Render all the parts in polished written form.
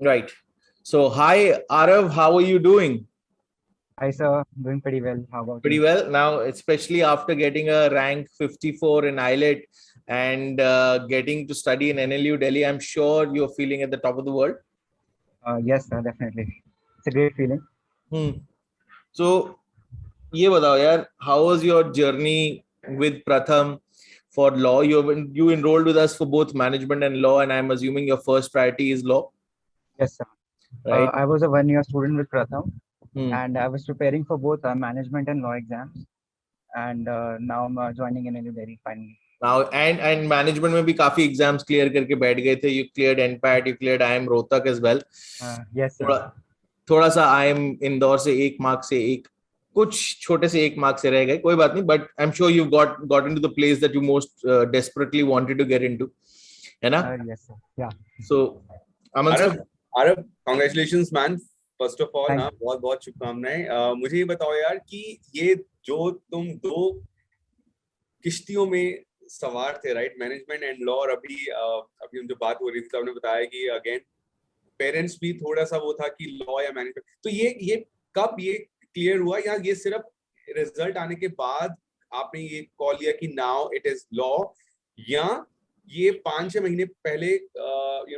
Right. So, hi, Arav, how are you doing? Hi, sir. Doing pretty well. How about Pretty you? well. Now, especially after getting a rank 54 in IELTS and getting to study in NLU Delhi, I'm sure you're feeling at the top of the world. Yes, sir, definitely. It's a great feeling. Hmm. So, ये बताओ यार, how was your journey with Pratham for law? You enrolled with us for both management and law, and I'm assuming your first priority is law, Yes, sir. right? I was a one-year student with Pratham, Hmm. and I was preparing for both management and law exams. And now I'm joining in NLU Delhi finally. Now and management में भी काफी exams clear करके बैठ गए थे. You cleared NPAT, you cleared IIM Rohtak as well. Yes, sir. थोड़ा थोड़ा सा IIM इंदौर से एक मार्क से एक कुछ छोटे से एक मार्क से रह गए, कोई बात नहीं. But I am sure you got into the place that you most desperately wanted to get into, है ना? Yes, sir. Yeah. So Aman Aarav sir, Aarav congratulations man. First of all Thank हाँ, बहुत बहुत शुभकामनाएं. मुझे ये बताओ यार कि ये जो तुम दो किश्तियों में सवार थे, राइट, मैनेजमेंट एंड लॉ, और अभी हम जो बात हो रही थी तो आपने बताया कि अगेन पेरेंट्स भी थोड़ा सा वो था कि लॉ या मैनेजमेंट, तो ये कब ये क्लियर हुआ, या ये सिर्फ रिजल्ट आने के बाद आपने ये कॉल लिया कि नाउ इट इज लॉ, या ये 5-6 महीने पहले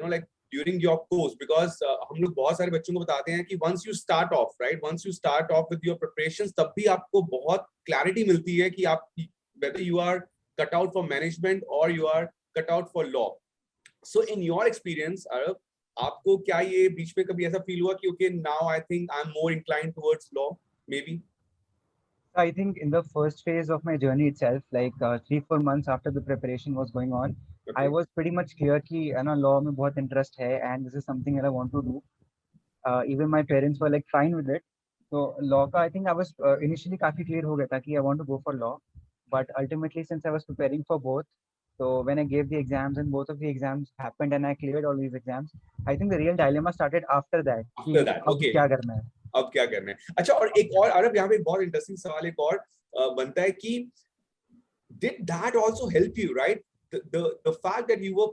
like during your course? Because हम लोग बहुत सारे बच्चों को बताते हैं कि once you start off, right, once you start off with your preparations, तब भी आपको बहुत क्लैरिटी मिलती है कि आप whether you are cut out for management or you are cut out for law. So in your experience, Arav, आपको क्या ये बीच में कभी ऐसा फील हुआ कि okay, now I think I'm more inclined towards law, maybe? I think in the first phase of my journey itself, like 3-4 months after the preparation was going on, I was pretty much clear कि law में बहुत interest है and this is something that I want to do. Even my parents were like fine with it. So law का I think I was initially काफी clear हो गया था कि I want to go for law. But ultimately, since I was preparing for both, so when I gave the exams and both of the exams happened and I cleared all these exams, I think the real dilemma started after that. After that, अब okay. क्या करना है? अब क्या करना है? अच्छा, और एक और अरब यहाँ पे बहुत इंटरेस्टिंग सवाल एक और बनता है कि did that also help you, right? The fact that you were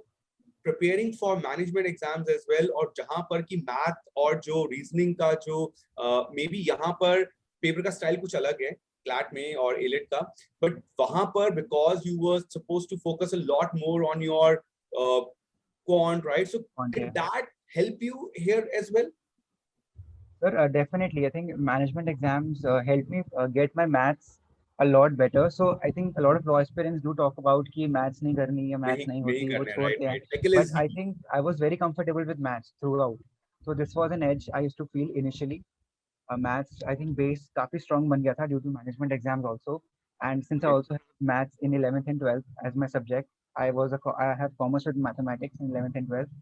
preparing for management exams as well, और जहां पर कि मैथ और जो रीजनिंग का जो मे बी यहाँ पर पेपर का स्टाइल कुछ अलग है क्लैट में और एलिट का, बट वहां पर because you were supposed to focus a lot more on your quant, right? So did that help you here as well? Sir, definitely. I think management exams helped me get my maths a lot better. So I think a lot of law aspirants do talk about कि maths नहीं करनी या maths नहीं नहीं होती, वो करना है, छोड़ते हैं. right? But I think I was very comfortable with maths throughout. So this was an edge I used to feel initially. Maths, I think base काफी strong बन गया था due to management exams also. And since I also have maths in 11th and 12th as my subject, I have commerce with mathematics in 11th and 12th.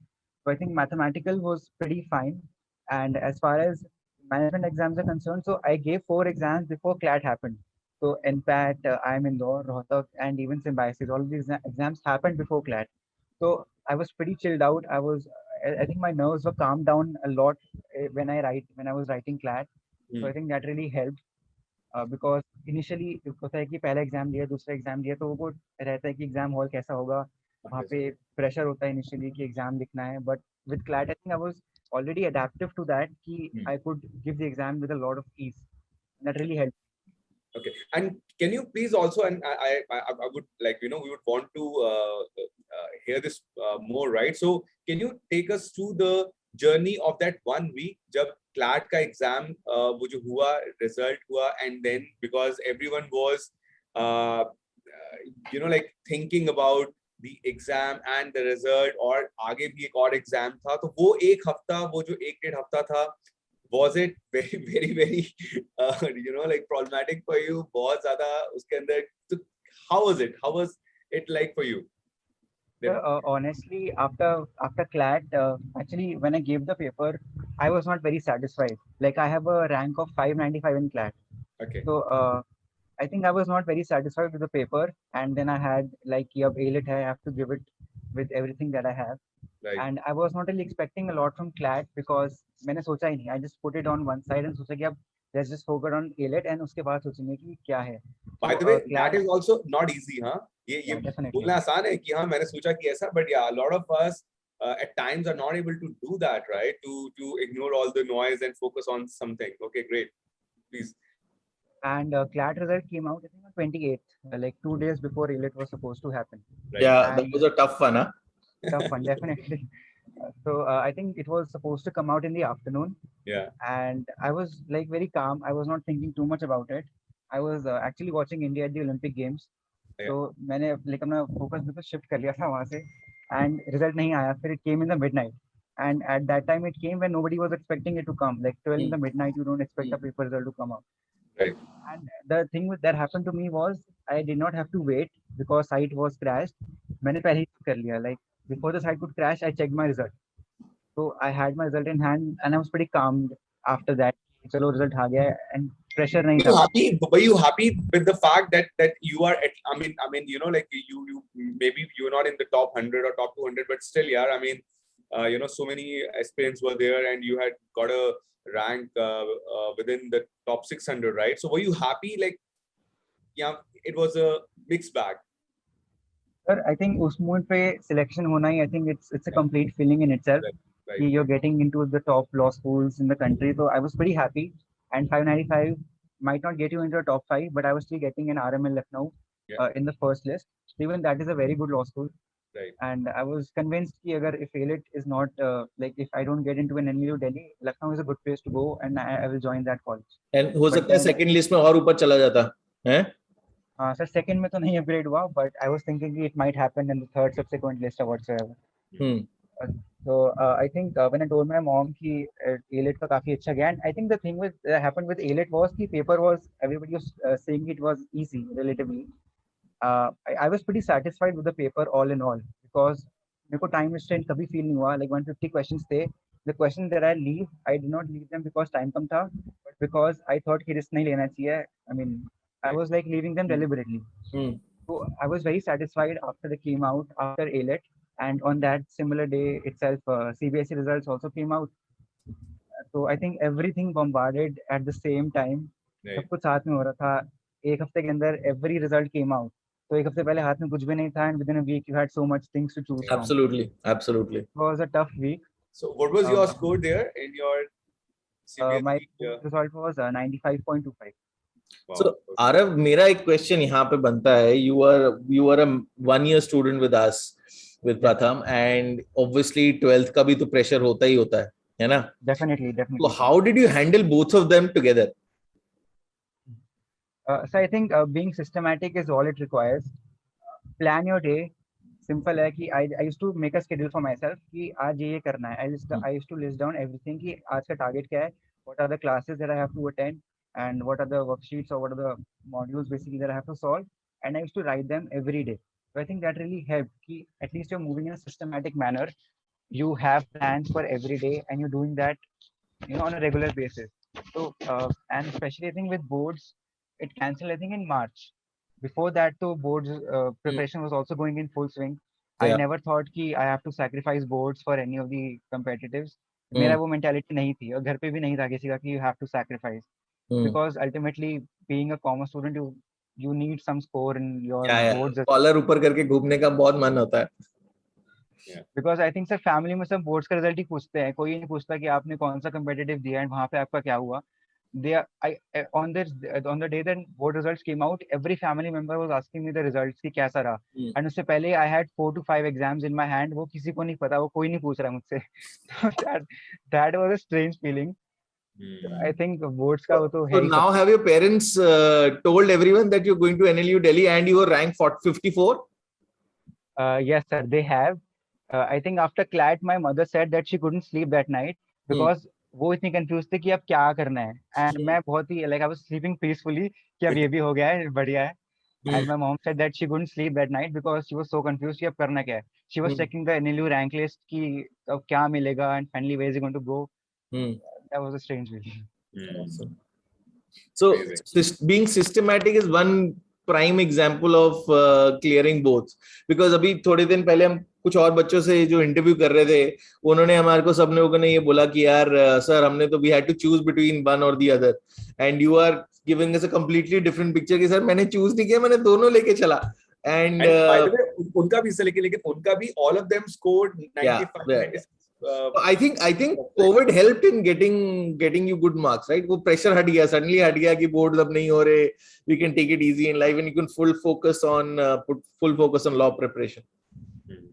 So I think mathematical was pretty fine. And as far as management exams are concerned, so I gave 4 exams before CLAT happened. So NPAT, IIM Indore, Rohtak, and even Symbiosis, all of these exams happened before CLAT. So I was pretty chilled out. I think my nerves were calmed down a lot when I was writing CLAT. So I think that really helped because initially होता है कि पहला exam दिया दूसरा exam दिया तो वो रहता है कि एग्जाम हॉल कैसा होगा वहाँ पे प्रेशर होता है इनिशियली कि एग्जाम लिखना है but with CLAT I think I was already adaptive to that कि I could give the exam with a lot of ease that really help. Okay, and can you please also, and I would like, we would want to hear this more, right? So can you take us through the journey of that 1 week जब CLAT का exam वो जो हुआ, result हुआ, and then because everyone was like thinking about the exam and the result, और आगे भी एक और एग्जाम था, तो वो एक हफ्ता, वो जो 1-1.5 हफ्ता था, was it very very very like problematic for you? बहुत ज़्यादा उसके अंदर, so how was it like for you? Honestly, after CLAT, actually when I gave the paper, I was not very satisfied. Like I have a rank of 595 in CLAT. Okay. So I think I was not very satisfied with the paper, and then I had like, अब ALET है, I have to give it with everything that I have. Right. And I was not really expecting a lot from CLAT because मैंने सोचा ही नहीं. I just put it on one side and सोचा कि अब let's just focus on ALET and उसके बाद सोचेंगे कि क्या है. By the way, that is also not easy, हाँ? ये definitely बोलना आसान है कि हाँ मैंने सोचा कि ऐसा, but yeah, a lot of us at times are not able to do that, right? To ignore all the noise and focus on something. Okay, great. Please. And CLAT result came out, I think, on 28th, like 2 days before AILET was supposed to happen. Right. Yeah, that And was a tough one, huh? tough one, definitely. So I think it was supposed to come out in the afternoon, Yeah. and I was like very calm. I was not thinking too much about it. I was actually watching India at the Olympic Games. Yeah. So मैंने like अपना focus बिल्कुल shift कर लिया था वहाँ से, and result नहीं आया. फिर it came in the midnight, and at that time it came when nobody was expecting it to come. Like 12 in the midnight, you don't expect a paper result to come out. Right. And the thing that happened to me was I did not have to wait because site was crashed. मैंने पहले ही कर लिया. Like before the site could crash, I checked my result. So I had my result in hand, and I was pretty calm after that. चलो result आ गया and pressure नहीं था. Were you happy with the fact that you are at, I mean, you know, like you maybe you're not in the top 100 or top 200, but still, yeah, I mean, you know, so many aspirants were there, and you had got a rank within the top 600, right? So were you happy? Like, yeah, it was a mixed bag. Sir, I think उस moment पे selection होना ही, I think it's a complete feeling in itself. Right. You're getting into the top law schools in the country. So I was pretty happy. And 595 might not get you into the top 5, but I was still getting an RML Lucknow in the first list. Even that is a very good law school. Right. And I was convinced that if AILET is not, like if I don't get into an NLU Delhi, Lucknow is a good place to go, and I will join that college. And हो सकता है second list में और ऊपर चला जाता है? Sir, second में तो नहीं upgrade हुआ, but I was thinking it might happen in the third subsequent list or whatsoever. So I think when I told my mom कि AILET का काफी अच्छा गया, and I think the thing that happened with AILET was the paper was, everybody was saying it was easy relatively. I was pretty satisfied with the paper all in all, because मेरे को time restraint कभी feel नहीं हुआ. Like 150 questions थे. The questions that I leave, I did not leave them because time कम था, but because I thought कि risk नहीं लेना चाहिए. I mean, I was like leaving them deliberately. So I was very satisfied after they came out after AILET, and on that similar day itself, CBSE results also came out. So I think everything bombarded at the same time. सब कुछ साथ में हो रहा था. एक हफ्ते के अंदर every result came out. तो एक हफ्ते पहले हाथ में कुछ भी नहीं था, and within a week you had so much things to choose from. Absolutely. It was a tough week. So what was your score there in your CBSE? My result was 95.25. Wow. So Arav, मेरा एक question यहाँ पे बनता है. You were a 1-year student with us, with Pratham, and obviously 12th का भी तो pressure होता ही होता है ना? Definitely. So how did you handle both of them together? So I think being systematic is all it requires. Plan your day. Simple है कि I used to make a schedule for myself कि आज ये करना है. I used to list down everything कि आज का target क्या है, what are the classes that I have to attend, and what are the worksheets or what are the modules basically that I have to solve, and I used to write them every day. So I think that really helped कि at least you're moving in a systematic manner. You have plans for every day, and you're doing that, on a regular basis. So and especially I think with boards, it canceled I think in March. Before that, though, boards preparation was also going in full swing. I never thought कि I have to sacrifice boards for any of the competitives. मेरा वो mentality नहीं थी, और घर पे भी नहीं था किसी का कि you have to sacrifice. Because ultimately, being a commerce student, you need some score in your boards. Collar ऊपर करके घूमने का बहुत मन होता है. Because I think sir family में सब बोर्ड्स का रिजल्ट ही पूछते हैं, कोई नहीं पूछता कि आपने कौन सा competitive दिया है वहाँ पे आपका क्या हुआ. On the day that board results came out, every family member was asking me the results कि कैसा रहा. And उससे पहले I had 4 to 5 exams in my hand. वो किसी को नहीं पता, वो कोई नहीं पूछ रहा मुझसे. That was a strange feeling. I think boards का वो तो है. So now have your parents told everyone that you're going to NLU Delhi and you were ranked 54? Yes, sir, they have. I think after CLAT, my mother said that she couldn't sleep that night because वो इतनी confused थी कि अब क्या करना है. And मैं बहुत ही I was sleeping peacefully कि अब ये भी हो गया है, बढ़िया है. And my mom said that she couldn't sleep that night because she was so confused कि अब करना क्या है. She was checking the NLU rank list कि अब क्या मिलेगा and finally where is he going to go. That was a strange feeling. So being systematic is one prime example of clearing both, because अभी थोड़े दिन पहले हम कुछ और बच्चों से जो इंटरव्यू कर रहे थे, उन्होंने हमारे को सब लोगों ने ये बोला कि यार सर हमने तो we had to choose between one or the other, and you are giving us a completely different picture कि सर मैंने choose नहीं किया, मैंने दोनों लेके चला. And by the way, उनका भी हिस्सा लेकिन उनका भी all of them scored 95 Yeah. 96 I think COVID helped in getting you good marks, right? वो pressure हट गया, suddenly हट गया कि boards अब नहीं हो रहे, we can take it easy in life and you can put full focus on law preparation.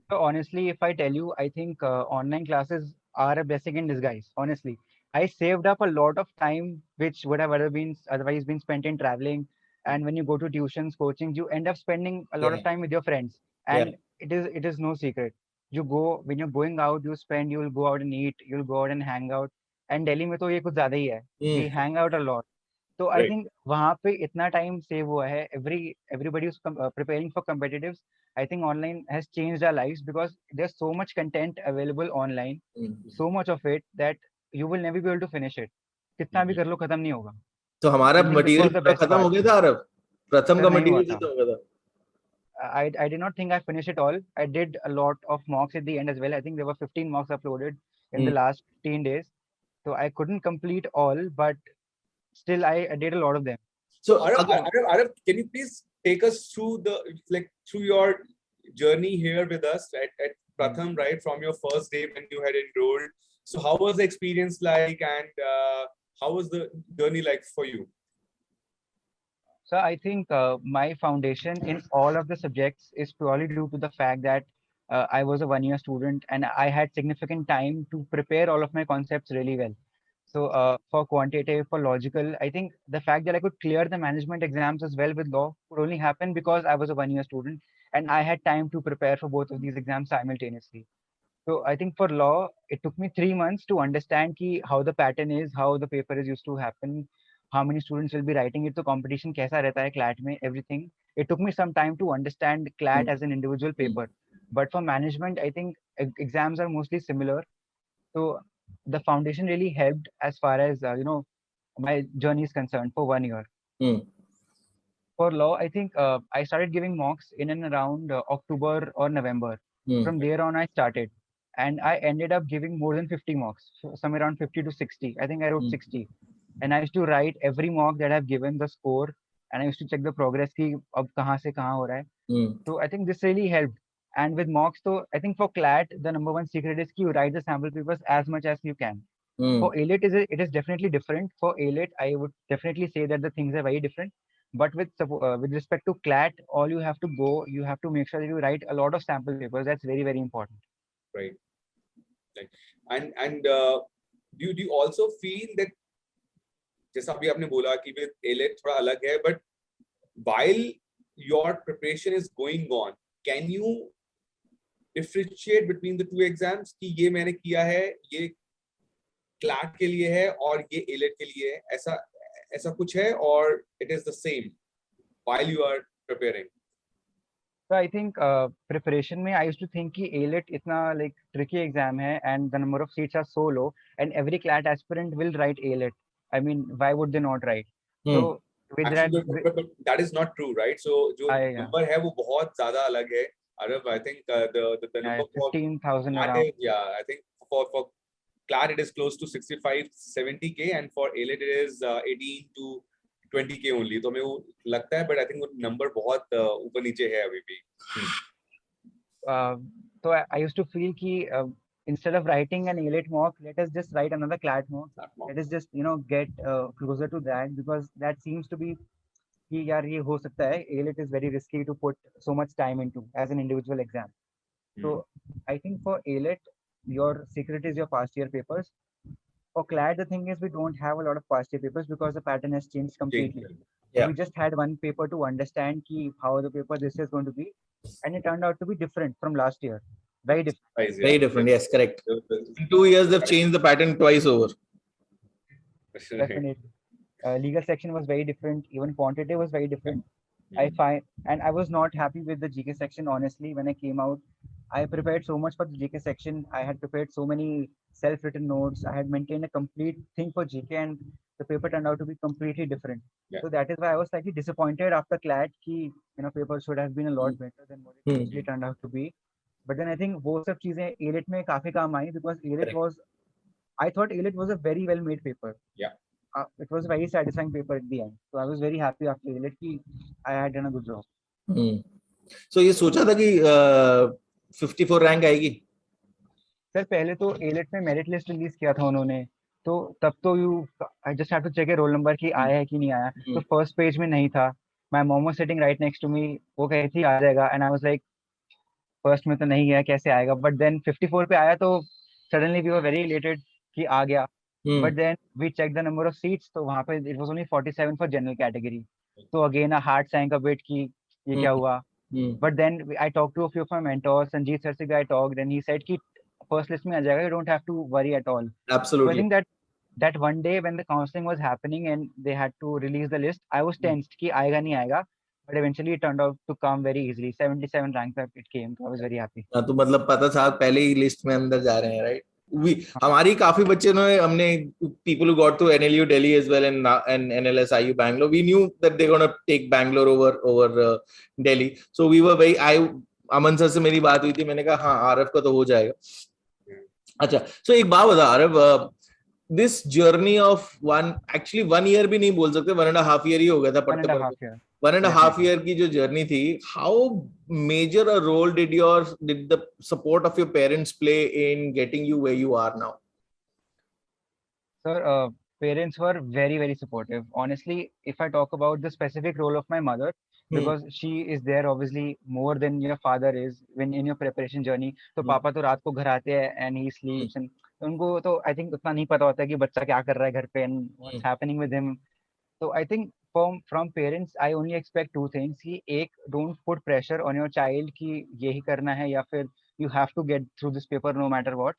So honestly, if I tell you, I think online classes are a blessing in disguise. Honestly, I saved up a lot of time which would have otherwise been spent in traveling. And when you go to tuitions, coachings, you end up spending a lot of Yeah. time with your friends. And it is no secret. You go when you're going out, you will go out and eat, you'll go out and hang out. And Delhi में तो ये कुछ ज़्यादा ही है. We hang out a lot. So I Right. think वहाँ पे इतना time save हुआ है. Everybody who's preparing for competitives, I think online has changed our lives because there's so much content available online, so much of it that you will never be able to finish it. कितना भी कर लो खत्म नहीं होगा. तो हमारा I think this material was the best खत्म हो part. गया था अरब, प्रथम Sir, का नहीं हुआ मटेरियल था. खत्म हो गया था. I did not think I finished it all. I did a lot of mocks at the end as well. I think there were 15 mocks uploaded in the last 15 days. So I couldn't complete all, but still I did a lot of them. So Arav, can you please take us through through your journey here with us at Pratham, right, from your first day when you had enrolled? So how was the experience like, and how was the journey like for you? So I think my foundation in all of the subjects is purely due to the fact that I was a one-year student and I had significant time to prepare all of my concepts really well. So for quantitative, for logical, I think the fact that I could clear the management exams as well with law could only happen because I was a one-year student and I had time to prepare for both of these exams simultaneously. So I think for law, it took me 3 months to understand how the pattern is, how the paper is used to happen, how many students will be writing it, the competition kaisa rehta hai CLAT mein, everything. It took me some time to understand CLAT as an individual paper. But for management, I think exams are mostly similar. So the foundation really helped as far as my journey is concerned for 1 year. For law, I think I started giving mocks in and around October or November. From there on, I started, and I ended up giving more than 50 mocks, so somewhere around 50 to 60. I think I wrote 60, and I used to write every mock that I've given, the score, and I used to check the progress ki ab kahan se kahan ho raha hai. So I think this really helped. And with mocks, so I think for CLAT, the number one secret is you write the sample papers as much as you can. For ALET, it is definitely different. For ALET, I would definitely say that the things are very different. But with respect to CLAT, all you have to make sure that you write a lot of sample papers. That's very, very important. Right. And do you also feel that जैसा अभी आपने बोला कि with ALET थोड़ा अलग है, but while your preparation is going on, can you differentiate between the two exams कि ये मैंने किया है, ये CLAT के लिए है और ये ALET के लिए है, ऐसा कुछ है, or it is the same while you are preparing? So I think preparation में I used to think कि ALET इतना like tricky exam है and the number of seats are so low and every CLAT aspirant will write ALET. I mean, why would they not write? So with Actually, that, but that is not true, right? So जो number है वो बहुत ज़्यादा अलग है. Arav, I think the number for 15,000 CLAT around. is, I think for CLAT it is close to 65-70K and for ALET it is 18 to 20K only. तो हमें वो लगता है, but I think वो number बहुत ऊपर नीचे है अभी भी. So I used to feel कि instead of writing an ALET mock, let us just write another CLAT mock. Let us just get closer to that because that seems to be कि यार ये हो सकता है. ALET is very risky to put so much time into as an individual exam. So I think for ALET, your secret is your past year papers. For CLAT, the thing is we don't have a lot of past year papers because the pattern has changed completely. So we just had one paper to understand how the paper this year is going to be, and it turned out to be different from last year. Very different. Very different. Yes, correct. In 2 years, they've changed the pattern twice over. Definitely. Legal section was very different. Even quantitative was very different. I find, and I was not happy with the GK section. Honestly, when I came out, I prepared so much for the GK section. I had prepared so many self-written notes. I had maintained a complete thing for GK, and the paper turned out to be completely different. So that is why I was slightly disappointed after CLAT. Ki paper should have been a lot better than what it actually turned out to be. But then I think वो सब चीजें ALET में काफी काम आई because I thought ALET was a very well made paper. It was a very satisfying paper at the end. So I was very happy after ALET कि I had done a good job. So ये सोचा था कि 54 rank आएगी? Sir पहले तो AILET में merit list release किया था उन्होंने, तो तब तो you I just have to check a roll number कि आया है कि नहीं आया, तो फर्स्ट पेज में नहीं था। My mom was sitting right next to me, वो कह रही थी आ जाएगा, and I was like first में तो नहीं गया, कैसे आएगा? बट देन 54 पे आया, तो suddenly we were very related कि आ गया। But then we check the number of seats, तो वहां पे it was only 47 for general category. तो again a heart sank a bit कि ये क्या हुआ। But then I talked to a few of my mentors, Sanjeev sir se bhi I talked, and he said कि first list में आ जाएगा, you don't have to worry at all. So I Absolutely. think that one day when the counseling was happening and they had to release the list, I was tensed कि आएगा नहीं आएगा, but eventually it turned out to come very easily. 77 rank तक it came, so I was very happy. हाँ, तो मतलब पता था पहले ही लिस्ट में अंदर जा रहे हैं, राइट? हाँ, हमारी काफी बच्चे ने हमने people who got to NLU Delhi as well and NLSIU Bangalore, we knew that they're going to take Bangalore over Delhi, so we were very Aman sir से मेरी बात हुई थी, मैंने कहा हाँ आरव का तो हो जाएगा। अच्छा, so एक बात बता Aarav, this journey of actually 1 year भी नहीं बोल सकते, 1.5 year ही हो गया था पढ़ते 1.5 पढ़ते। year. 1.5 year की जो जर्नी थी, how major a role did the support of your parents play in getting you where you are now? Sir, parents were very, very supportive. Honestly, if I talk about the specific role of my mother, because she is there obviously more than your father is when in your preparation journey. तो पापा तो रात को घर आते हैं and he sleeps, and उनको तो I think उतना नहीं पता होता है कि बच्चा क्या कर रहा है घर पे and what's happening with him. So I think from parents I only expect two things कि एक, don't put pressure on your child कि यही करना है या फिर you have to get through this paper no matter what.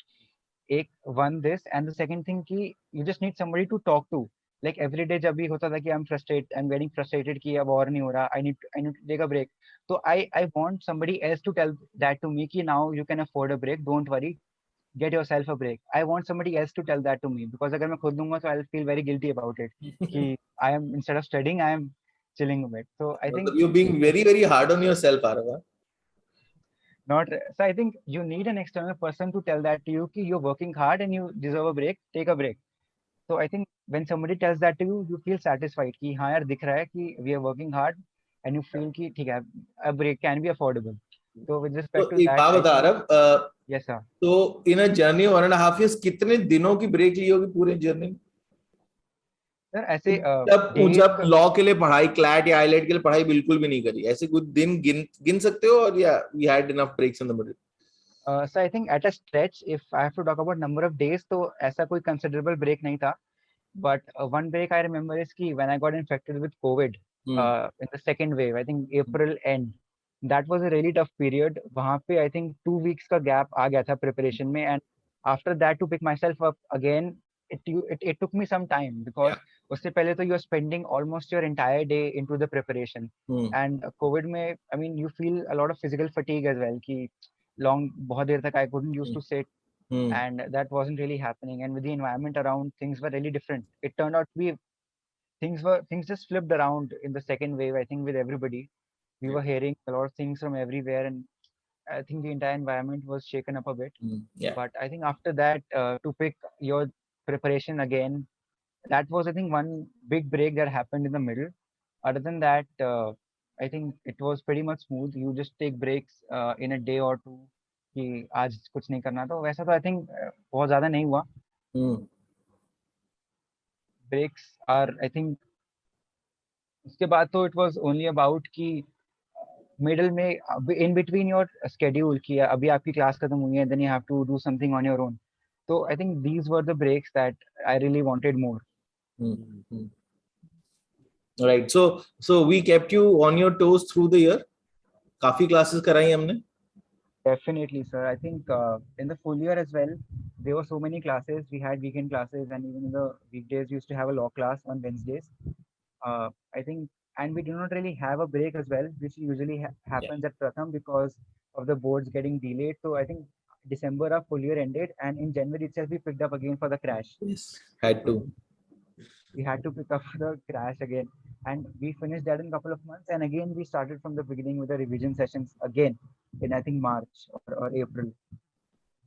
एक one this, and the second thing कि you just need somebody to talk to. Like every day जब भी होता था कि I'm getting frustrated कि अब और नहीं हो रहा, I need to take a break. So I want somebody else to tell that to me कि now you can afford a break, don't worry, get yourself a break. I want somebody else to tell that to me, because अगर मैं खुद दूंगा तो I'll feel very guilty about it कि I am, instead of studying, I am chilling a bit. So I think You're being very very hard on yourself, Arav. not, so I think you need an external person to tell that to you कि you're working hard and you deserve a break, take a break. So I think when somebody tells that to you, you feel satisfied कि हाँ यार दिख रहा है कि we are working hard, and you feel कि ठीक है, a break can be affordable. So with respect तो to एक that, बात I बता think आरव, yes sir. तो इन अ जर्नी 1.5 years कितने दिनों की ब्रेक ली होगी पूरे जर्नी? सर ऐसे जब days लॉ के लिए पढ़ाई, क्लैट या आईलेट के लिए पढ़ाई बिल्कुल भी नहीं करी, ऐसे कुछ दिन गिन सकते हो, और या we had enough breaks in the middle? So I think at a stretch, if I have to talk about number of days, तो ऐसा कोई considerable break नहीं था. But one break I remember is कि when I got infected with COVID in the second wave, I think April end. That was a really tough period. वहाँ पे I think 2 weeks का gap आ गया था preparation में, and after that to pick myself up again, it took me some time, because उससे पहले तो you are spending almost your entire day into the preparation. And COVID में I mean you feel a lot of physical fatigue as well कि long बहुत देर तक I couldn't used to sit. And that wasn't really happening, and with the environment around, things were really different. It turned out to be things just flipped around in the second wave. I think with everybody, we were hearing a lot of things from everywhere, and I think the entire environment was shaken up a bit. But I think after that, to pick your preparation again, that was I think one big break that happened in the middle. Other than that, I think it was pretty much smooth. You just take breaks in a day or two कि आज कुछ नहीं करना, तो वैसा तो I think बहुत ज्यादा नहीं हुआ. ब्रेक्स आर आई थिंक उसके बाद तो इट वाज ओनली अबाउट कि मिडिल में इन बिटवीन योर स्केड्यूल कि अभी आपकी क्लास खत्म हुई है, then you have to do something on your own. तो I think these were the breaks that I really wanted more. Right, so we kept you on your toes through the year. काफी classes कराई हमने. Definitely, sir. I think in the full year as well, there were so many classes. We had weekend classes, and even in the weekdays, we used to have a law class on Wednesdays. I think, and we do not really have a break as well, which usually happens at Pratham because of the boards getting delayed. So I think December our full year ended, and in January itself we picked up again for the crash. Yes, had to. We had to pick up the crash again, and we finished that in a couple of months, and again we started from the beginning with the revision sessions again in I think March or April.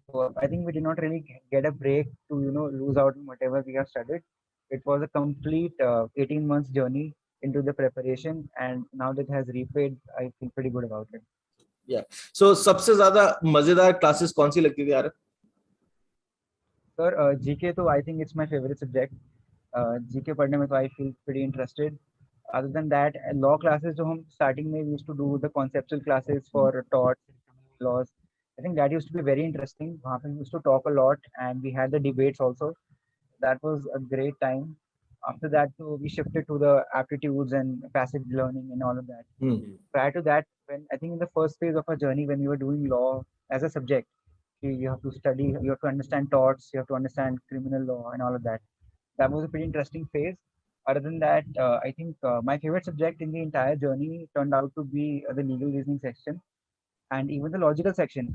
So I think we did not really get a break to lose out on whatever we have studied. It was a complete 18 months journey into the preparation, and now that has repaid, I feel pretty good about it. So सबसे ज्यादा मजेदार classes कौन सी लगती थी यार? Sir, GK तो I think it's my favorite subject. GK पढ़ने में तो I feel pretty interested. Other than that, law classes जो हम starting में used to do the conceptual classes for tort laws. I think that used to be very interesting. वहाँ पे we used to talk a lot and we had the debates also. That was a great time. After that, so we shifted to the aptitudes and passive learning and all of that. Prior to that, when I think in the first phase of our journey, when we were doing law as a subject, you have to study, you have to understand torts, you have to understand criminal law and all of that. That was a pretty interesting phase. Other than that, I think my favorite subject in the entire journey turned out to be the legal reasoning section and even the logical section.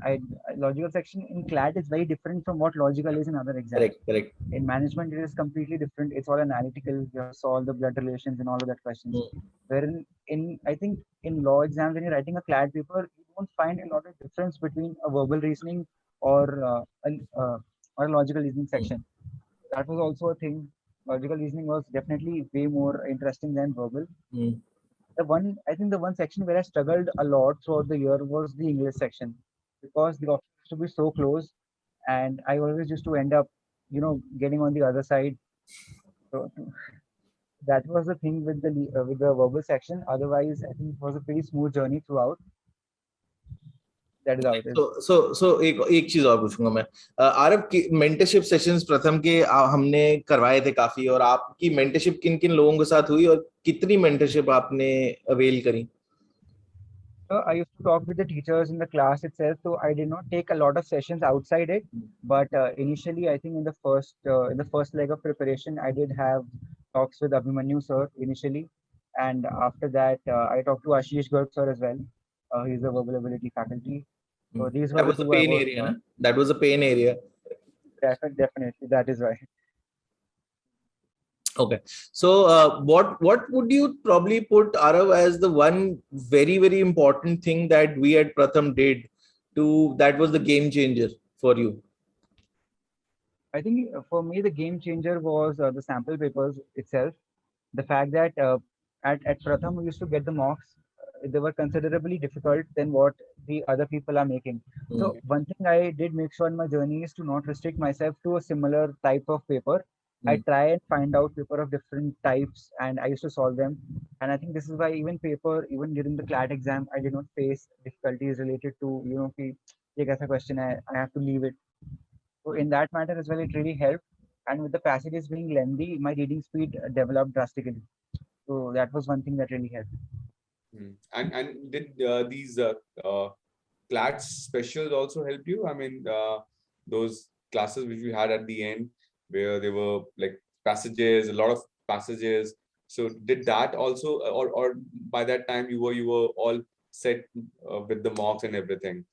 Logical section in CLAT is very different from what logical is in other exams. Correct. In management, it is completely different. It's all analytical. You have to solve the blood relations and all of that questions. Wherein I think in law exams, when you're writing a CLAT paper, you don't find a lot of difference between a verbal reasoning or a logical reasoning section. That was also a thing. Logical reasoning was definitely way more interesting than verbal. The one section where I struggled a lot throughout the year was the English section, because the options used to be so close, and I always used to end up, getting on the other side. So that was the thing with the verbal section. Otherwise, I think it was a pretty smooth journey throughout. That is how it is. So एक चीज और पूछूंगा मैं, आरव की mentorship sessions प्रथम के हमने करवाए थे काफी, और आपकी मेंटरशिप किन किन लोगों के साथ हुई और कितनी मेंटरशिप आपने अवेल करी? I used to talk with the teachers in the class itself, so I did not take a lot of sessions outside it. But initially, I think in the first leg of preparation, I did have talks with Abhimanyu sir initially, and after that, I talked to Ashish Garg sir as well. He's a verbal ability faculty. So these were That was a pain area, na? That was a pain area. Definitely, that is right. Okay, so what would you probably put, Arav, as the one very, very important thing that we at Pratham did that was the game changer for you? I think for me, the game changer was the sample papers itself. The fact that at Pratham, we used to get the mocks. They were considerably difficult than what the other people are making. So one thing I did make sure in my journey is to not restrict myself to a similar type of paper. I try and find out paper of different types, and I used to solve them. And I think this is why even during the CLAT exam, I did not face difficulties related to, कि ये कैसा question है, I have to leave it. So in that matter as well, it really helped. And with the passages being lengthy, my reading speed developed drastically. So that was one thing that really helped. And did these CLAT specials also help you? I mean, those classes which we had at the end, where there were like passages, a lot of passages. So did that also, or by that time you were all set with the mocks and everything?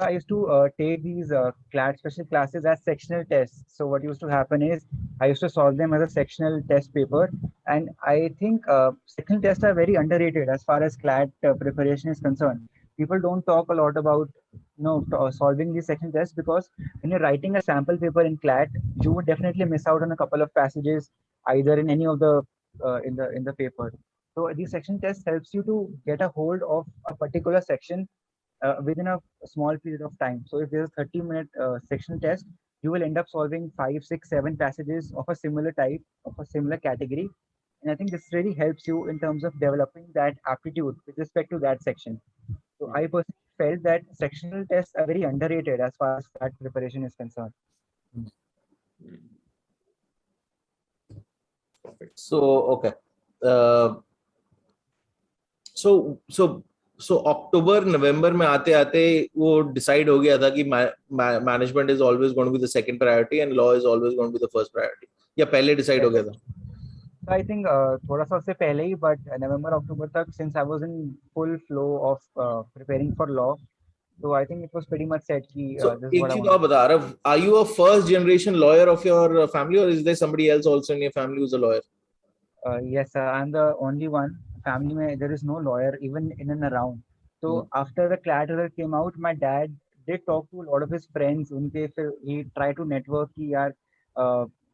I used to take these CLAT special classes as sectional tests. So what used to happen is I used to solve them as a sectional test paper, and I think sectional tests are very underrated as far as CLAT preparation is concerned. People don't talk a lot about solving these sectional tests, because when you're writing a sample paper in CLAT, you would definitely miss out on a couple of passages either in any of the in the paper. So these section tests helps you to get a hold of a particular section within a small period of time. So if there's a 30-minute section test, you will end up solving 5, 6, 7 passages of a similar type, of a similar category. And I think this really helps you in terms of developing that aptitude with respect to that section. So I personally felt that sectional tests are very underrated as far as that preparation is concerned. Perfect. So, okay. So अक्टूबर नवंबर में आते आते वो decide हो गया था कि management is always going to be the second priority and law is always going to be the first priority, या पहले डिसाइड हो गया था? I think थोड़ा सा उससे पहले ही, but नवंबर अक्टूबर तक, since I was in full flow of preparing for law, so I think it was pretty much set कि this is एक what I चीज want. और बता रहा, are you a first generation lawyer of your family, or is there somebody else also in your family who's a lawyer? Yes, I'm the only one. Family में there is no lawyer even in and around. So after the CLAT result came out, my dad did talk to a lot of his friends. उनके फिर he tried to network कि यार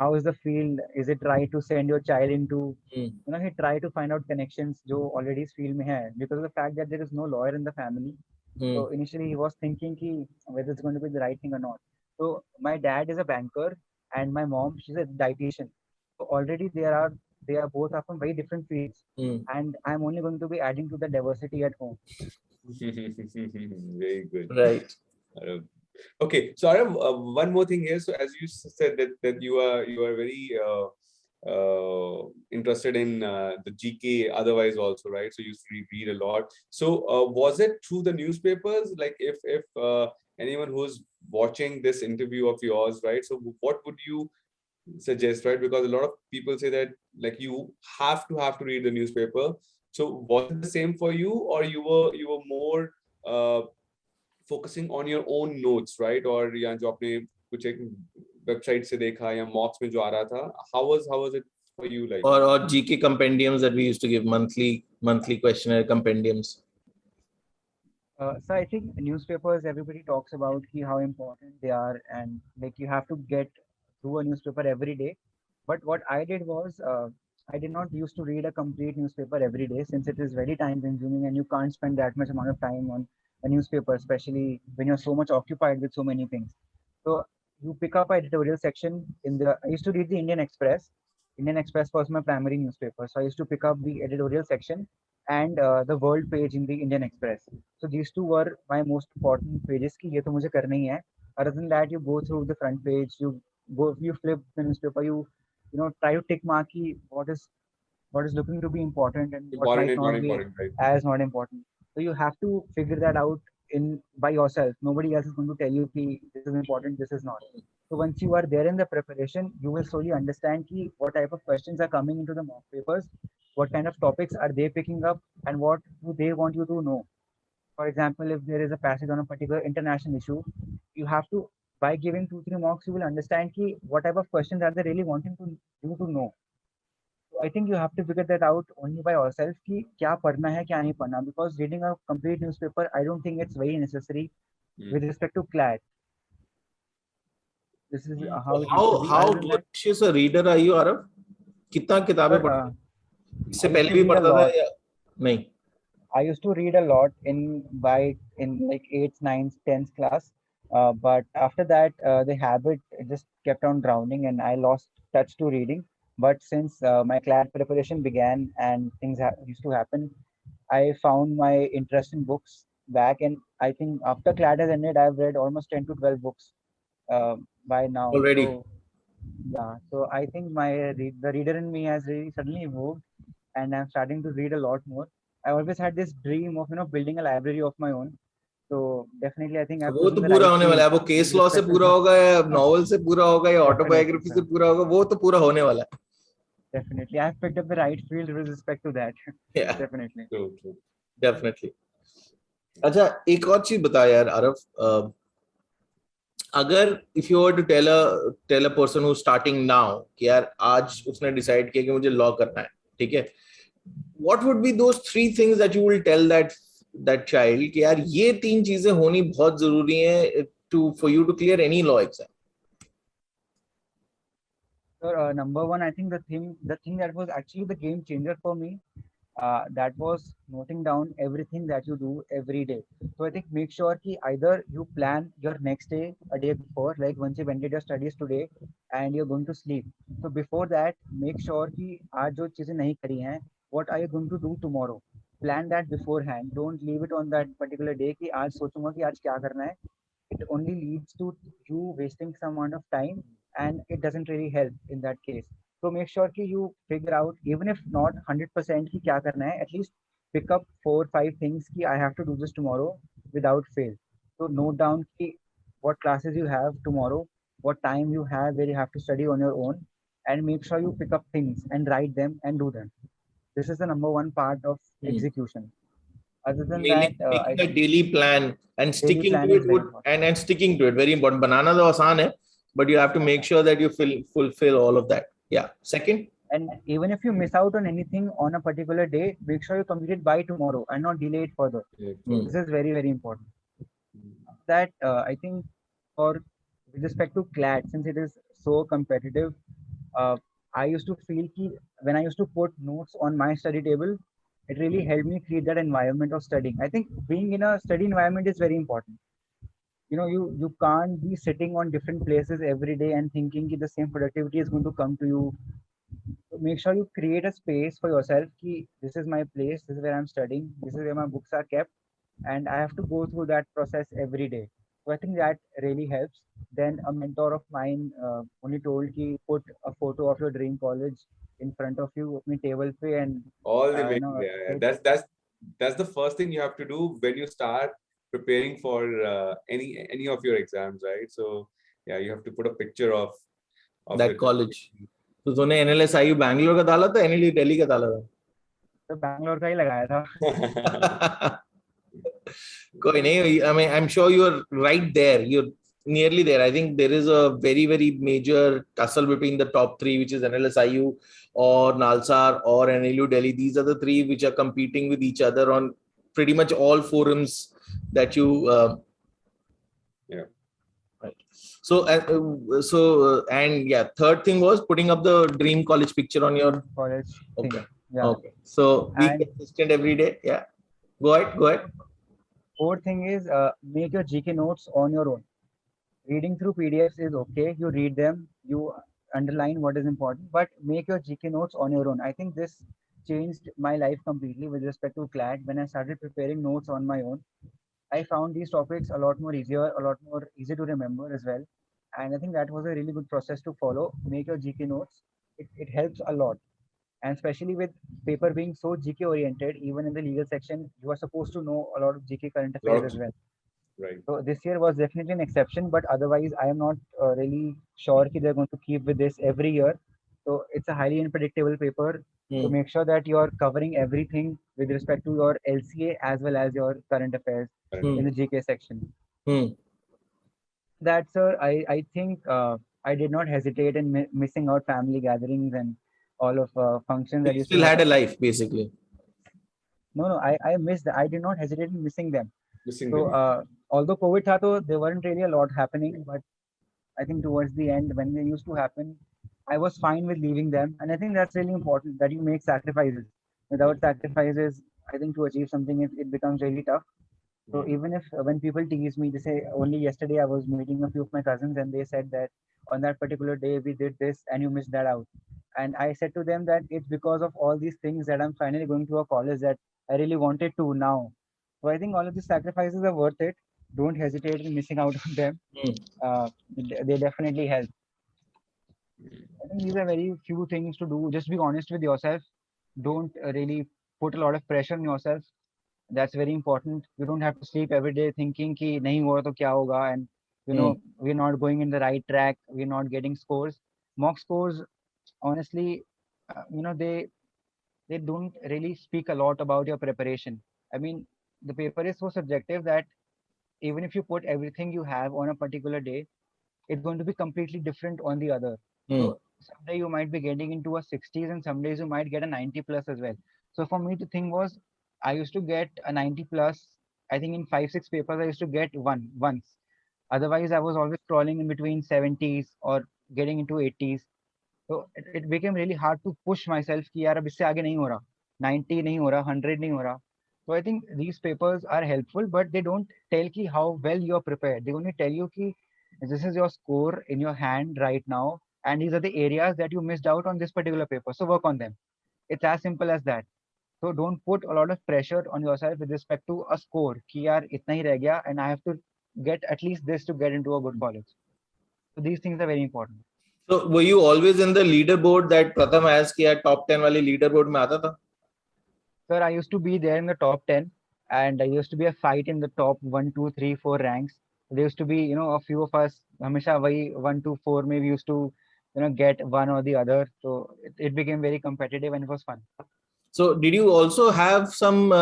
how is the field? Is it right to send your child into, Hmm. he try to find out connections जो already इस field में है, because of the fact that there is no lawyer in the family. Hmm. So initially he was thinking कि whether it's going to be the right thing or not. So my dad is a banker and my mom, she's a dietitian. So already they are both are from very different fields, Hmm. and I'm only going to be adding to the diversity at home. Very good. Right. Uh, okay, so I have one more thing here. So as you said that you are very interested in the GK otherwise also, right? So you used to read a lot. So was it through the newspapers? Like if anyone who's watching this interview of yours, right? So what would you suggest, right? Because a lot of people say that like you have to read the newspaper. So was it the same for you, or you were more focusing on your own notes, right? Or या जो आपने कुछ एक website से देखा या mocks में जो आ रहा था, how was it for you like? Or GK compendiums that we used to give, monthly questionnaire compendiums. So I think newspapers, everybody talks about how important they are, and like you have to get through a newspaper every day. But what I did was, I did not used to read a complete newspaper every day, since it is very time consuming and you can't spend that much amount of time on a newspaper, especially when you're so much occupied with so many things. So you pick up an editorial section I used to read the Indian Express. Indian Express was my primary newspaper. So I used to pick up the editorial section and the world page in the Indian Express. So these two were my most important pages कि ये तो मुझे करना ही है. Other than that, you go through the front page, you flip the newspaper, try to tick mark what is looking to be important and what Important might and not not be important, right? as not important. So you have to figure that out in by yourself. Nobody else is going to tell you कि this is important, this is not. So once you are there in the preparation, you will slowly understand what type of questions are coming into the mock papers, what kind of topics are they picking up, and what do they want you to know. For example, if there is a passage on a particular international issue, you have to, by giving 2 3 mocks, you will understand what type of questions are they really wanting you to know. So I think you have to figure that out only by yourself कि क्या पढ़ना है क्या नहीं पढ़ना, because reading a complete newspaper, I don't think it's very necessary with respect to CLAT. This is how it used to be. How Other than that, voracious a reader are you, Arav? कितना किताबें sir, पढ़ते? इससे I used पहले to भी read a पढ़ता था lot. या नहीं? I used to read a lot in like 8th, 9th, 10th class. But after that, the habit just kept on drowning, and I lost touch to reading. But since my CLAT preparation began and things used to happen, I found my interest in books back. And I think after CLAT has ended, I've read almost 10 to 12 books by now. Already. So yeah, so I think the reader in me has really suddenly evolved, and I'm starting to read a lot more. I always had this dream of building a library of my own. So definitely, I think I've वो chosen तो the पूरा right होने वाला field है. वो case with law से respect to पूरा this. होगा या नॉवल से पूरा होगा या Definitely, ऑटोबायोग्राफी से sir. पूरा होगा, वो तो पूरा होने वाला है. Definitely, I've picked up the right field with respect to that. Yeah, Definitely. True. definitely. अच्छा, एक और चीज बता यार आरफ, अगर if you were to tell a person who starting now कि यार आज उसने डिसाइड किया कि मुझे लॉ करना है, ठीक है, what would be those 3 things that you will tell that child कि यार ये 3 चीजें होनी बहुत जरूरी है for you to clear any law exam? So number one, I think the thing that was actually the game changer for me, that was noting down everything that you do every day. So I think make sure कि either you plan your next day a day before, like once you've ended your studies today and you're going to sleep. So before that, make sure कि आज जो चीजें नहीं करी हैं, what are you going to do tomorrow? Plan that beforehand. Don't leave it on that particular day कि आज सोचूंगा कि आज क्या करना है. It only leads to you wasting some amount of time, and it doesn't really help in that case. So make sure कि you figure out, even if not 100% कि क्या करना है, at least pick up 4 5 things कि I have to do this tomorrow without fail. So note down कि what classes you have tomorrow, what time you have where you have to study on your own, and make sure you pick up things and write them and do them. This is the number one part of execution. Other than that, I Making a think daily plan and daily sticking plan to is it very would important. and sticking to it very important. Banana तो आसान है, but you have to make sure that you fulfill all of that. Yeah. Second, And even if you miss out on anything on a particular day, make sure you complete it by tomorrow and not delay it further. This is very, very important. That I think for with respect to CLAT, since it is so competitive, I used to feel ki when I used to put notes on my study table, it really helped me create that environment of studying. I think being in a study environment is very important. You can't be sitting on different places every day and thinking that the same productivity is going to come to you. So make sure you create a space for yourself ki this is my place, this is where I'm studying, this is where my books are kept, and I have to go through that process every day. So I think that really helps. Then a mentor of mine only told ki put a photo of your dream college in front of you अपनी table पे, and All the way, you know yeah. it, That's the first thing you have to do when you start preparing for any of your exams, right? So yeah, you have to put a picture of That your college. तो तूने NLSIU Bangalore का डाला था, NLU Delhi का डाला तो बैंगलोर का ही लगाया था. था? कोई नहीं, I mean, I'm sure you're right there. You're nearly there. I think there is a very, very major tussle between the top three, which is NLSIU or Nalsar or NLU Delhi. These are the three which are competing with each other on pretty much all forums that you. Yeah. Right. So, and yeah, third thing was putting up the dream college picture on your. College thing. Okay. Yeah. Okay. So be And consistent every day. Yeah. Go ahead. Go ahead. fourth thing is make your GK notes on your own. Reading through PDFs is okay. You read them, you underline what is important, but make your GK notes on your own. I think this changed my life completely with respect to CLAT. When I started preparing notes on my own, I found these topics a lot more easier, a lot more easy to remember as well. And I think that was a really good process to follow. Make your GK notes. It helps a lot. And especially with paper being so GK oriented, even in the legal section, you are supposed to know a lot of GK current affairs as well. Right. So this year was definitely an exception, but otherwise I am not really sure that they're going to keep with this every year. So it's a highly unpredictable paper. So make sure that you're covering everything with respect to your LCA as well as your current affairs in the GK section. That, sir, I think I did not hesitate in missing out family gatherings and all of functions that You used still to had a happen. life, basically. No, I missed that. I did not hesitate in missing them. Missing So them. although COVID tha, to there weren't really a lot happening, but I think towards the end when they used to happen, I was fine with leaving them, and I think that's really important that you make sacrifices. Without sacrifices, I think to achieve something it becomes really tough. So even if when people tease me, they say only yesterday I was meeting a few of my cousins and they said that on that particular day we did this and you missed that out. And I said to them that it's because of all these things that I'm finally going to a college that I really wanted to now. So I think all of these sacrifices are worth it. Don't hesitate in missing out on them. They definitely help. I think these are very few things to do. Just be honest with yourself. Don't really put a lot of pressure on yourself. That's very important. You don't have to sleep every day thinking कि नहीं हुआ तो क्या होगा, and we're not going in the right track, we're not getting scores. Mock scores, honestly, they don't really speak a lot about your preparation. I mean, the paper is so subjective that even if you put everything you have on a particular day, it's going to be completely different on the other. So someday you might be getting into a 60s and some days you might get a 90 plus as well. So for me, the thing was, I used to get a 90 plus. I think in 5, 6 papers, I used to get one once. Otherwise, I was always crawling in between 70s or getting into 80s. So it became really hard to push myself कि यार अब इससे आगे नहीं हो रहा, 90 नहीं हो रहा, 100 नहीं हो रहा. So I think these papers are helpful, but they don't tell ki how well you are prepared. They only tell you ki this is your score in your hand right now, and these are the areas that you missed out on this particular paper. So work on them. It's as simple as that. So don't put a lot of pressure on yourself with respect to a score. कि यार इतना ही रह गया, and I have to get at least this to get into a good college. So these things are very important. So were you always in the leaderboard that Pratham has कि यार top 10 वाली leaderboard में आता था? Sir, I used to be there in the top 10, and I used to be a fight in the top 1, 2, 3, 4 ranks. There used to be, a few of us, हमेशा वही 1, 2, 4 maybe used to, get one or the other. So it became very competitive and it was fun. So did you also have some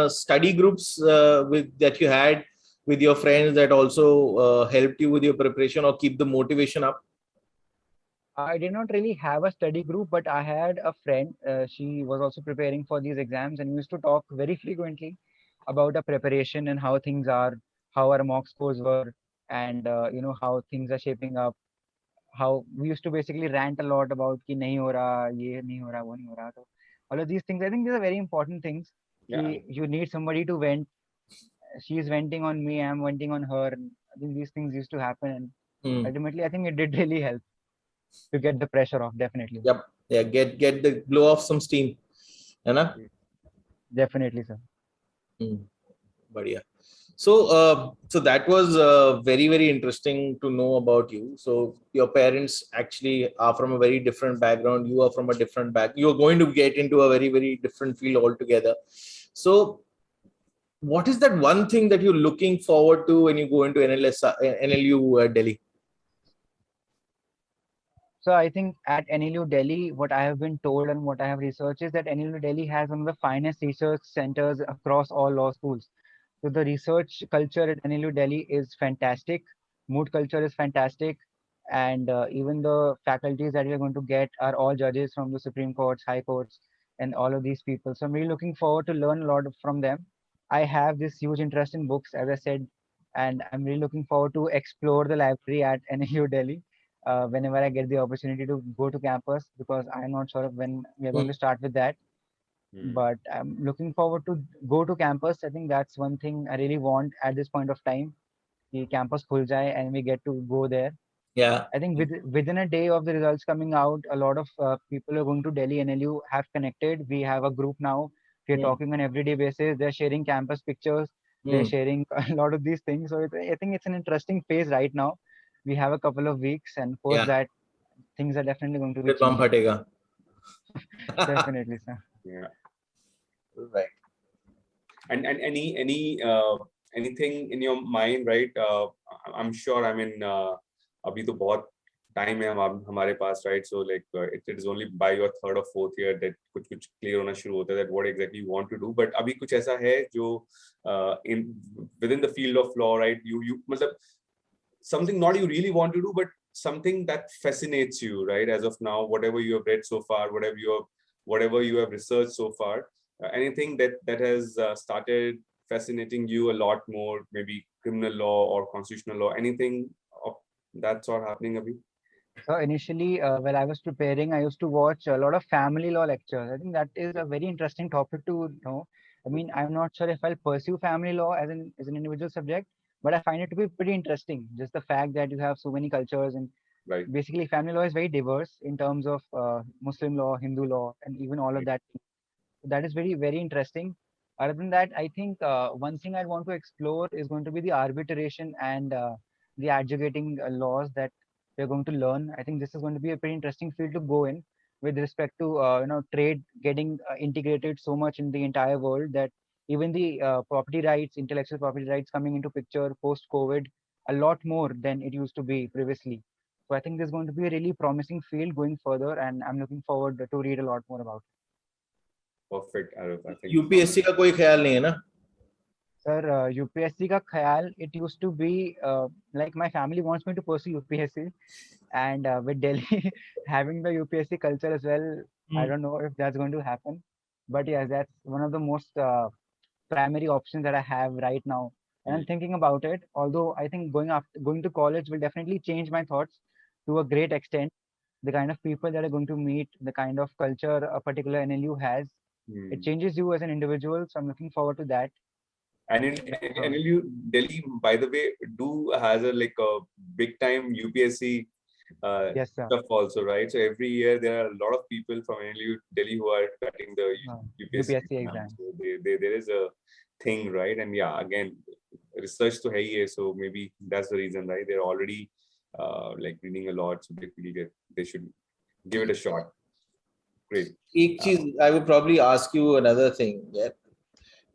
study groups with that you had with your friends that also helped you with your preparation or keep the motivation up? I did not really have a study group, but I had a friend. She was also preparing for these exams, and we used to talk very frequently about our preparation and how things are, how our mock scores were, and how things are shaping up, how we used to basically rant a lot about कि नहीं हो रहा, ये नहीं हो रहा, वो नहीं हो रहा. So all of these things, I think these are very important things. Yeah. You need somebody to vent. She's venting on me, I'm venting on her. And I think these things used to happen, and Hmm. ultimately, I think it did really help to get the pressure off. Definitely. Yep. Yeah. Get the blow off some steam. है ना? Definitely, sir. बढ़िया. So that was very, very interesting to know about you. So your parents actually are from a very different background. You are from a different you're going to get into a very, very different field altogether. So what is that one thing that you're looking forward to when you go into NLU Delhi? So I think at NLU Delhi, what I have been told and what I have researched is that NLU Delhi has one of the finest research centers across all law schools. So the research culture at NLU Delhi is fantastic. Mood culture is fantastic. And even the faculties that we are going to get are all judges from the Supreme Courts, High Courts, and all of these people. So I'm really looking forward to learn a lot from them. I have this huge interest in books, as I said, and I'm really looking forward to explore the library at NLU Delhi whenever I get the opportunity to go to campus, because I'm not sure of when we are going to start with that. But I'm looking forward to go to campus. I think that's one thing I really want at this point of time. The campus khul jaye and we get to go there. Yeah. I think within a day of the results coming out, a lot of people are going to Delhi NLU have connected. We have a group now. We're talking on everyday basis. They're sharing campus pictures. They're sharing a lot of these things. So I think it's an interesting phase right now. We have a couple of weeks, and post that, things are definitely going to be Bum changing. phatega. Definitely, sir. Yeah. Right. And anything in your mind, right? I'm sure. I mean, अभी तो बहुत time है हमारे पास, right? So like it is only by your third or fourth year that कुछ clear होना शुरू होता है that what exactly you want to do. But अभी कुछ ऐसा है जो in within the field of law, right? You मतलब something not you really want to do, but something that fascinates you, right? As of now, whatever you have read so far, whatever you have researched so far, anything that has started fascinating you a lot more, maybe criminal law or constitutional law, anything of that sort happening, Abhi? So initially, while I was preparing, I used to watch a lot of family law lectures. I think that is a very interesting topic to know. I mean, I'm not sure if I'll pursue family law as an individual subject, but I find it to be pretty interesting. Just the fact that you have so many cultures, and Right. basically family law is very diverse in terms of Muslim law, Hindu law, and even all of that. That is very, very interesting. Other than that, I think one thing I want to explore is going to be the arbitration and the adjudicating laws that we're going to learn. I think this is going to be a pretty interesting field to go in with respect to trade getting integrated so much in the entire world that even the property rights, intellectual property rights coming into picture post COVID a lot more than it used to be previously. So I think this is going to be a really promising field going further, and I'm looking forward to read a lot more about it. Perfect, Arif. I think UPSC का कोई ख्याल नहीं है ना? Sir, UPSC का ख्याल, it used to be like my family wants me to pursue UPSC, and with Delhi having the UPSC culture as well, I don't know if that's going to happen. But yes, that's one of the most primary options that I have right now, and I'm thinking about it. Although I think going to college will definitely change my thoughts to a great extent. The kind of people that are going to meet, the kind of culture a particular NLU has, it changes you as an individual. So I'm looking forward to that. And in NLU Delhi, by the way, has a big time UPSC Yes, sir. stuff also, right? So every year there are a lot of people from NLU Delhi who are cutting the UPSC exam. So there is a thing, right? And yeah, again, research to hai, so maybe that's the reason, right? They're already reading a lot, so they should give it a shot. Great. एक चीज I would probably ask you another thing.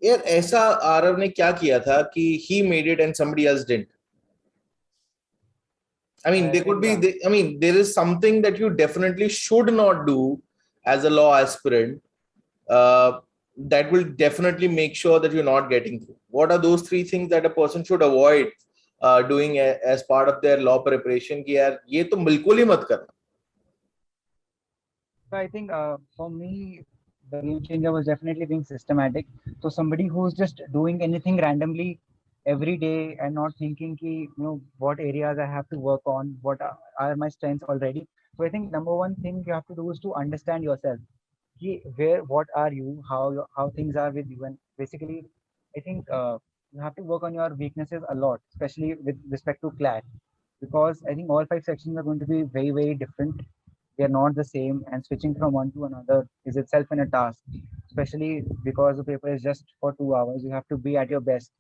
यार ऐसा आरव ने क्या किया था कि he made it and somebody else didn't? I mean, there is something that you definitely should not do as a law aspirant that will definitely make sure that you're not getting through. What are those three things that a person should avoid doing as part of their law preparation? कि यार ये तो बिल्कुल ही मत करना. So I think for me, the game changer was definitely being systematic. So somebody who's just doing anything randomly every day and not thinking ki, what areas I have to work on, what are my strengths already. So I think number one thing you have to do is to understand yourself. What are you, how things are with you, and basically, I think you have to work on your weaknesses a lot, especially with respect to class, because I think all five sections are going to be very, very different. They are not the same, and switching from one to another is itself in a task, especially because the paper is just for 2 hours. You have to be at your best.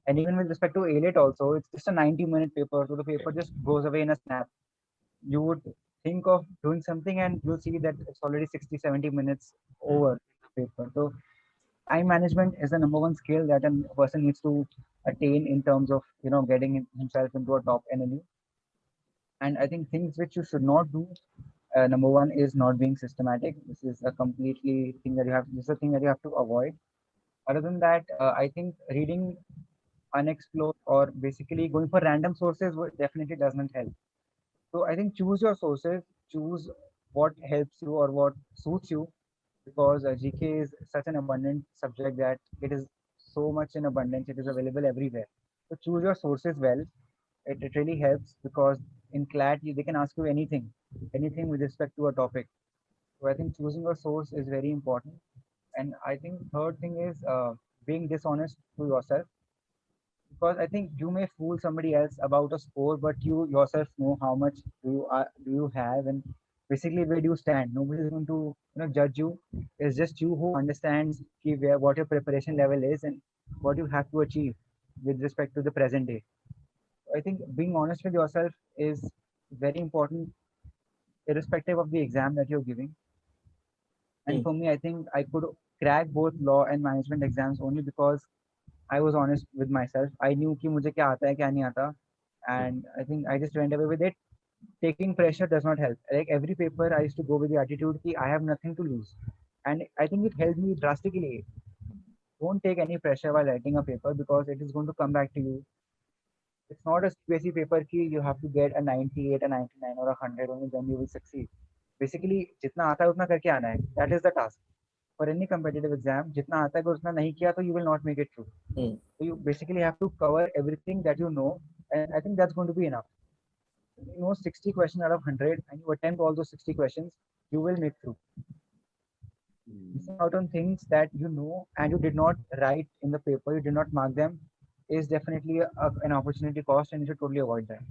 And even with respect to ALET also, it's just a 90-minute paper, so the paper just goes away in a snap. You would think of doing something and you'll see that it's already 60, 70 minutes over the paper. So time management is the number one skill that a person needs to attain in terms of getting himself into a top NLU. And I think things which you should not do, number one is not being systematic. This is a completely thing that you have. This is a thing that you have to avoid. Other than that, I think reading unexplored or basically going for random sources definitely does not help. So I think choose your sources, choose what helps you or what suits you, because GK is such an abundant subject that it is so much in abundance. It is available everywhere. So choose your sources well. It really helps because in CLAT they can ask you anything with respect to a topic. So I think choosing a source is very important. And I think third thing is being dishonest to yourself, because I think you may fool somebody else about a score, but you yourself know how much do you have, and basically where do you stand. Nobody is going to judge you. It's just you who understands what your preparation level is and what you have to achieve with respect to the present day. I think being honest with yourself is very important, irrespective of the exam that you're giving. And for me, I think I could crack both law and management exams only because I was honest with myself. I knew कि मुझे क्या आता है क्या नहीं आता, and I think I just went away with it. Taking pressure does not help. Like every paper, I used to go with the attitude कि I have nothing to lose, and I think it helped me drastically. Don't take any pressure while writing a paper because it is going to come back to you. It's not a CBSE paper कि you have to get a 98, a 99, or a 100 only then you will succeed. Basically, जितना आता है उतना करके आना है. That is the task. For any competitive exam, जितना आता है अगर उतना नहीं किया तो you will not make it through. So you basically have to cover everything that you know, and I think that's going to be enough. You know 60 questions out of 100, and you attempt all those 60 questions, you will make through. Missing out on things that you know and you did not write in the paper, you did not mark them, is definitely an opportunity cost, and you should totally avoid that.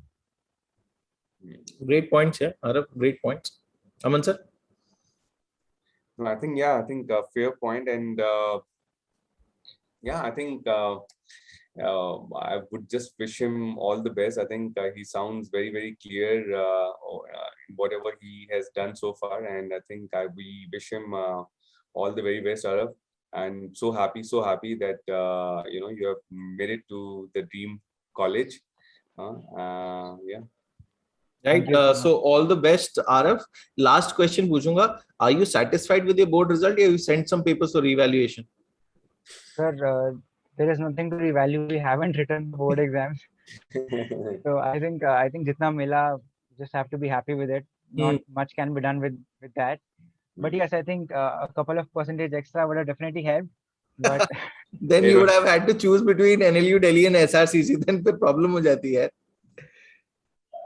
Great points, yeah. Arav, great points. Aman sir? No, I think fair point, and I think I would just wish him all the best. I think he sounds very, very clear in whatever he has done so far, and I think we wish him all the very best, Arav. And so happy that you have made it to the dream college. Yeah. Right. So all the best, Arav. Last question, पूछूंगा. Are you satisfied with your board result? Or you sent some papers for revaluation? Sir, there is nothing to revalue. We haven't written the board exams. So I think jitna mila, just have to be happy with it. Not much can be done with that. But yes, I think a couple of percentage extra would have definitely helped. But then you would have had to choose between NLU Delhi and SRCC. Then the problem हो जाती है.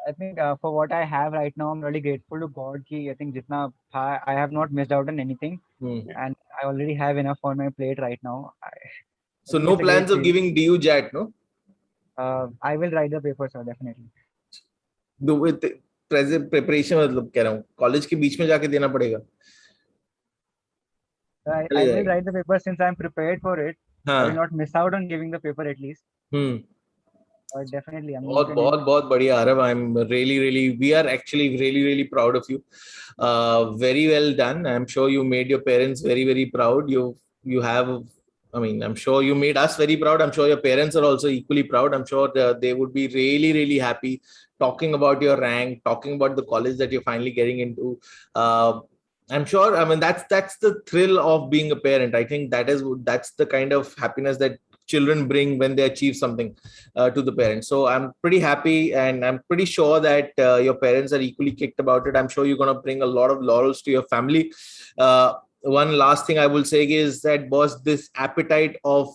I think for what I have right now, I'm really grateful to God. I think jitna tha, I have not missed out on anything, and I already have enough on my plate right now. So no plans of giving DU JAT, no? I will write the paper, sir, definitely. With present preparation मतलब कह रहा हूँ, college के बीच में जाके देना पड़ेगा. I will write the paper since I'm prepared for it. I will not miss out on giving the paper at least. Definitely. बहुत बढ़िया, Arav. I'm really, we are actually really proud of you. Very well done. I'm sure you made your parents very proud. You have, I mean, I'm sure you made us very proud. I'm sure your parents are also equally proud. I'm sure they would be really happy talking about your rank, talking about the college that you're finally getting into. I'm sure, I mean, that's the thrill of being a parent. I think that's the kind of happiness that children bring when they achieve something to the parents. So I'm pretty happy, and I'm pretty sure that your parents are equally kicked about it. I'm sure you're going to bring a lot of laurels to your family. One last thing I will say is that, boss, this appetite of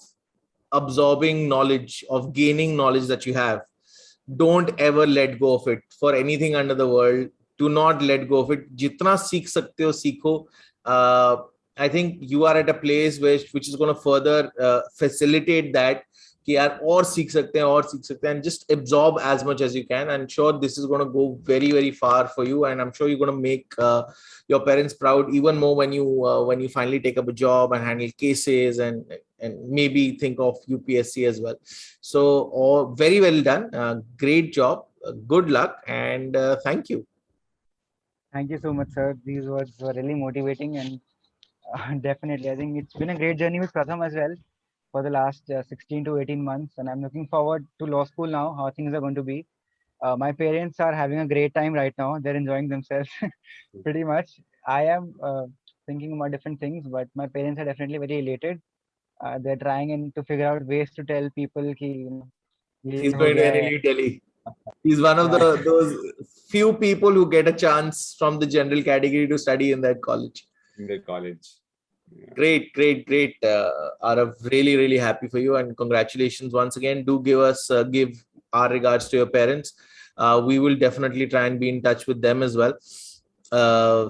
absorbing knowledge, of gaining knowledge that you have, don't ever let go of it for anything under the world. Do not let go of it. Jitna seekh sakte ho, seekho. I think you are at a place which is going to further facilitate that. कि यार और सीख सकते हैं, और सीख सकते हैं, and just absorb as much as you can. I'm sure this is going to go very, very far for you, and I'm sure you're going to make your parents proud even more when you finally take up a job and handle cases and maybe think of UPSC as well. So, very well done. Great job. Good luck, and thank you. Thank you so much, sir. These words were really motivating, and definitely, I think it's been a great journey with Pratham as well for the last 16 to 18 months, and I'm looking forward to law school now, how things are going to be. My parents are having a great time right now. They're enjoying themselves pretty much. I am thinking about different things, but my parents are definitely very elated. They're trying to figure out ways to tell people ki, ye He's ho going to gaya hai. NLE Delhi. He's one of those few people who get a chance from the general category to study in that college. In the college. Yeah. Great. Arav, really happy for you, and congratulations once again. Do give our regards to your parents. We will definitely try and be in touch with them as well.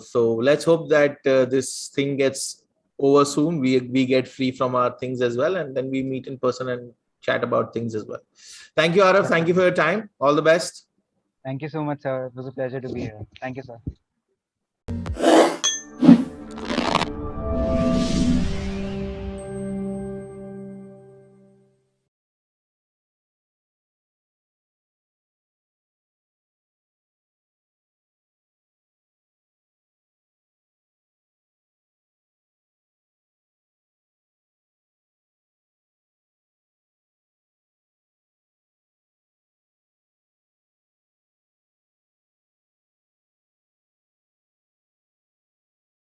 So let's hope that this thing gets over soon. We get free from our things as well, and then we meet in person and chat about things as well. Thank you, Arav. Thank you for your time. All the best. Thank you so much, sir. It was a pleasure to be here. Thank you, sir.